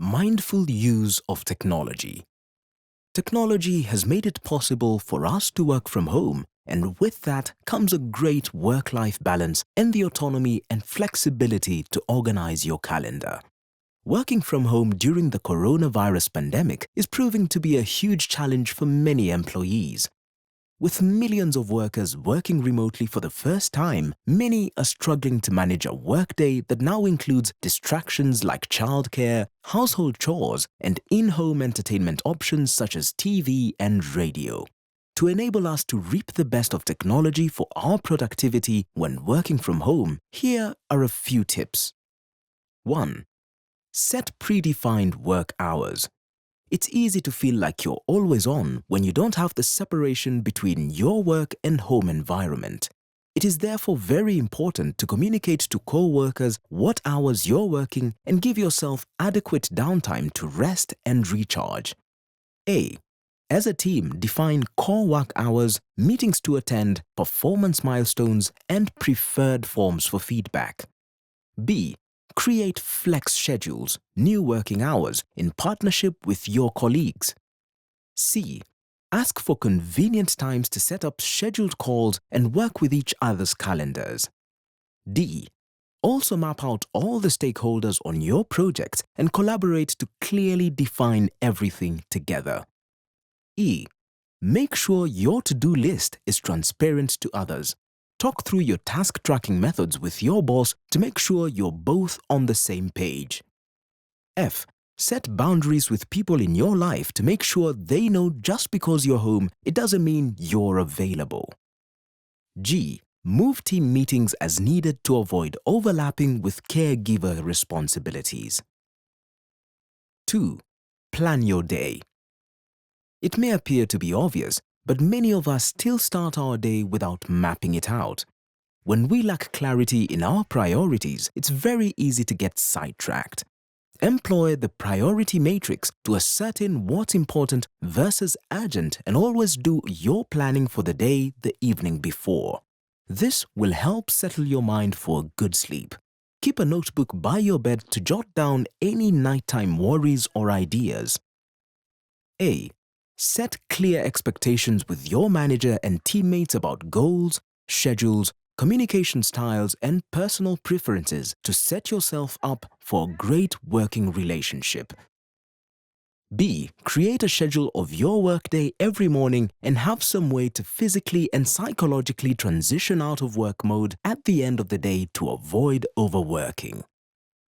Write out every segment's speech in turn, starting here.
Mindful use of technology. Technology has made it possible for us to work from home, and with that comes a great work-life balance and the autonomy and flexibility to organize your calendar. Working from home during the coronavirus pandemic is proving to be a huge challenge for many employees. With millions of workers working remotely for the first time, many are struggling to manage a workday that now includes distractions like childcare, household chores, and in-home entertainment options such as TV and radio. To enable us to reap the best of technology for our productivity when working from home, here are a few tips. 1. Set predefined work hours. It's easy to feel like you're always on when you don't have the separation between your work and home environment. It is therefore very important to communicate to co-workers what hours you're working and give yourself adequate downtime to rest and recharge. A. As a team, define core work hours, meetings to attend, performance milestones, and preferred forms for feedback. B. Create flex schedules, new working hours, in partnership with your colleagues. C. Ask for convenient times to set up scheduled calls and work with each other's calendars. D. Also map out all the stakeholders on your project and collaborate to clearly define everything together. E. Make sure your to-do list is transparent to others. Talk through your task tracking methods with your boss to make sure you're both on the same page. F. Set boundaries with people in your life to make sure they know just because you're home, it doesn't mean you're available. G. Move team meetings as needed to avoid overlapping with caregiver responsibilities. 2. Plan your day. It may appear to be obvious, but many of us still start our day without mapping it out. When we lack clarity in our priorities, it's very easy to get sidetracked. Employ the priority matrix to ascertain what's important versus urgent and always do your planning for the day the evening before. This will help settle your mind for a good sleep. Keep a notebook by your bed to jot down any nighttime worries or ideas. A. Set clear expectations with your manager and teammates about goals, schedules, communication styles, and personal preferences to set yourself up for a great working relationship. B. Create a schedule of your workday every morning and have some way to physically and psychologically transition out of work mode at the end of the day to avoid overworking.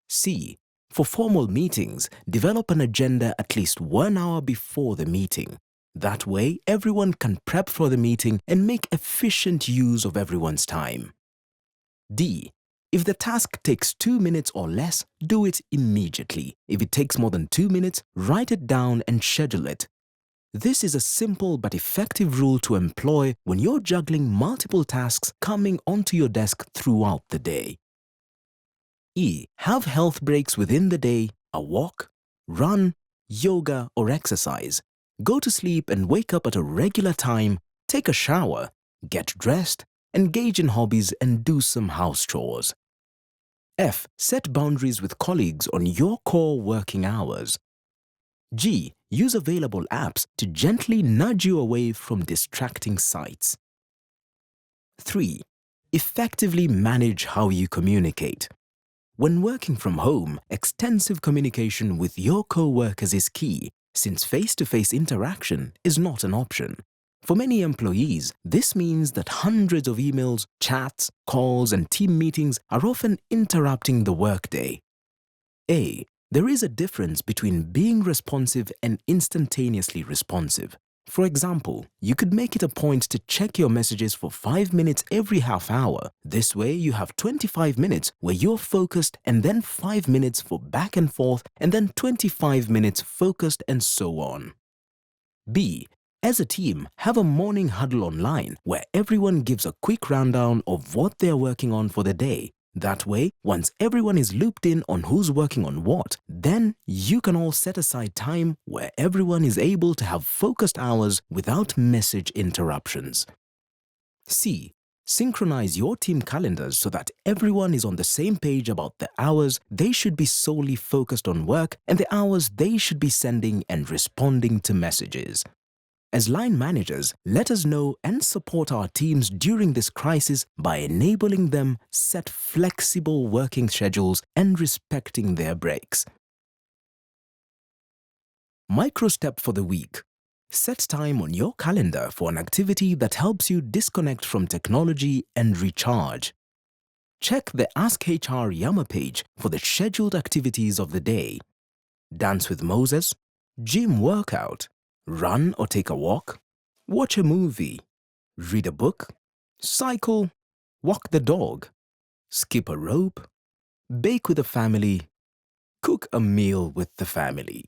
C. For formal meetings, develop an agenda at least 1 hour before the meeting. That way, everyone can prep for the meeting and make efficient use of everyone's time. D. If the task takes 2 minutes or less, do it immediately. If it takes more than 2 minutes, write it down and schedule it. This is a simple but effective rule to employ when you're juggling multiple tasks coming onto your desk throughout the day. E. Have health breaks within the day, a walk, run, yoga, or exercise. Go to sleep and wake up at a regular time, take a shower, get dressed, engage in hobbies and do some house chores. F. Set boundaries with colleagues on your core working hours. G. Use available apps to gently nudge you away from distracting sites. 3. Effectively manage how you communicate. When working from home, extensive communication with your co-workers is key, since face-to-face interaction is not an option. For many employees, this means that hundreds of emails, chats, calls, and team meetings are often interrupting the workday. A. There is a difference between being responsive and instantaneously responsive. For example, you could make it a point to check your messages for 5 minutes every half hour. This way, you have 25 minutes where you're focused and then 5 minutes for back and forth and then 25 minutes focused and so on. B. As a team, have a morning huddle online where everyone gives a quick rundown of what they're working on for the day. That way, once everyone is looped in on who's working on what, then you can all set aside time where everyone is able to have focused hours without message interruptions. C. Synchronize your team calendars so that everyone is on the same page about the hours they should be solely focused on work and the hours they should be sending and responding to messages. As line managers, let us know and support our teams during this crisis by enabling them set flexible working schedules and respecting their breaks. Micro step for the week. Set time on your calendar for an activity that helps you disconnect from technology and recharge. Check the Ask HR Yammer page for the scheduled activities of the day. Dance with Moses, gym workout, run or take a walk, watch a movie, read a book, cycle, walk the dog, skip a rope, bake with the family, cook a meal with the family.